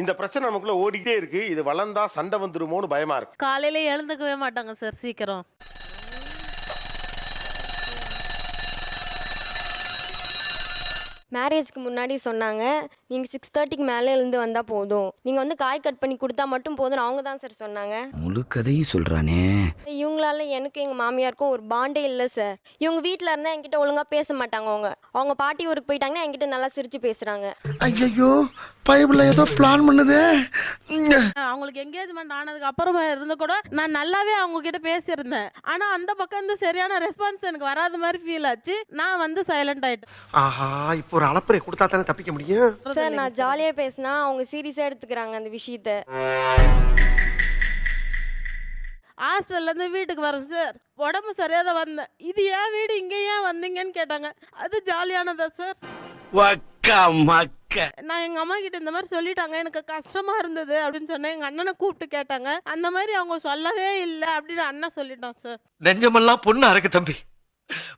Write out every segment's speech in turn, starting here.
இந்த பிரச்சனை நமக்குள்ள ஓடிக்கிட்டே இருக்கு. இது வளர்ந்தா சண்டை வந்துருமோன்னு பயமா இருக்கு. காலையில எழுந்துக்கவே மாட்டாங்க சார் சீக்கிரம். மேரேஜ்க்கு முன்னாடி சொன்னாங்க, நீங்கள் 6:30க்கு மேலே எழுந்து வந்தால் போதும், நீங்கள் வந்து காய் கட் பண்ணி கொடுத்தா மட்டும் போதும். அவங்க தான் சார் சொன்னாங்க. முழு கதையும் சொல்றானே. இவங்களால எனக்கு எங்கள் மாமியாருக்கும் ஒரு பாண்டே இல்லை சார். இவங்க வீட்டில் இருந்தால் என்கிட்ட ஒழுங்காக பேச மாட்டாங்க. அவங்க பாட்டி ஊருக்கு போயிட்டாங்கன்னா என்கிட்ட நல்லா சிரித்து பேசுகிறாங்க. ஐயோ பைபிள்ல ஏதோ பிளான் பண்ணுதே. அவங்களுக்கு என்கேஜ்மெண்ட் ஆனதுக்கு அப்புறமா இருந்து கூட நான் நல்லாவே அவங்க கிட்ட பேசியிருந்தேன். ஆனா அந்த பக்கம் இருந்து சரியான ரெஸ்பான்ஸ் எனக்கு வராத மாதிரி ஃபீல் ஆச்சு. நான் வந்து சைலண்ட் ஆயிட்டேன். ஆஹா இப்போ ஒரு அளப்பறை கொடுத்தா தானே தப்பிக்க முடியும். சார் நான் ஜாலியாக பேசினா அவங்க சீரியஸாக எடுத்துக்கிறாங்க அந்த விஷயத்த. ஹாஸ்டல்ல இருந்து வீட்டுக்கு வரேன் சார், உடம்பு சரியாத வந்தேன். இது ஏன் வீடு, இங்க ஏன் வந்தீங்கன்னு கேட்டாங்க. அது ஜாலியானதா சார்? நான் எங்க அம்மா கிட்ட இந்த மாதிரி சொல்லிட்டாங்க, எனக்கு கஷ்டமா இருந்தது அப்படின்னு சொன்னேன். எங்க அண்ணனை கூப்பிட்டு கேட்டாங்க, அந்த மாதிரி அவங்க சொல்லவே இல்லை அப்படின்னு அண்ணன் சொல்லிட்டான் சார். நெஞ்சமெல்லாம் பொண்ணு அறக்கு தம்பி,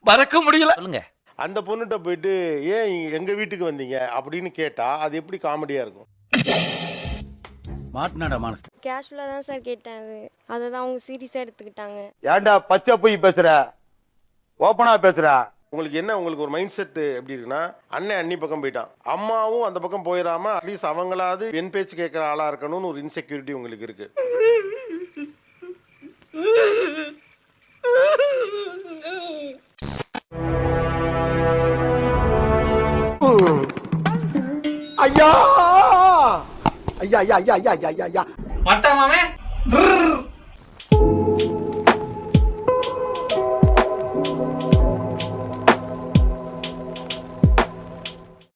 மறக்க முடியல. சொல்லுங்க. அந்த பொண்ணுகிட்ட போயிட்டு ஏன் எங்க வீட்டுக்கு வந்தீங்க அப்படின்னு கேட்டா அது எப்படி காமெடியா இருக்கும்? கேஷுவலாக தான் சார் கேட்டேன். அதை தான் அவங்க சீரியஸாக எடுத்துக்கிட்டாங்க. ஏன்டா பச்சை போய் பேசுற, ஓப்பனா பேசுற? உங்களுக்கு ஒரு மைண்ட் செட் எப்படி இருக்குன்னா, அண்ணன் அண்ணி பக்கம் போயிட்டான், அம்மாவும் அந்த பக்கம் போயிடாம அட்லீஸ்ட் அவங்களாவது என் பேச்சு கேட்கிற ஆளா இருக்கணும்னு ஒரு இன்செக்யூரிட்டி உங்களுக்கு இருக்கு. ஐயா ஐயா ஐயா ஐயா ஐயா ஐயா ஐயா மட்டமாமே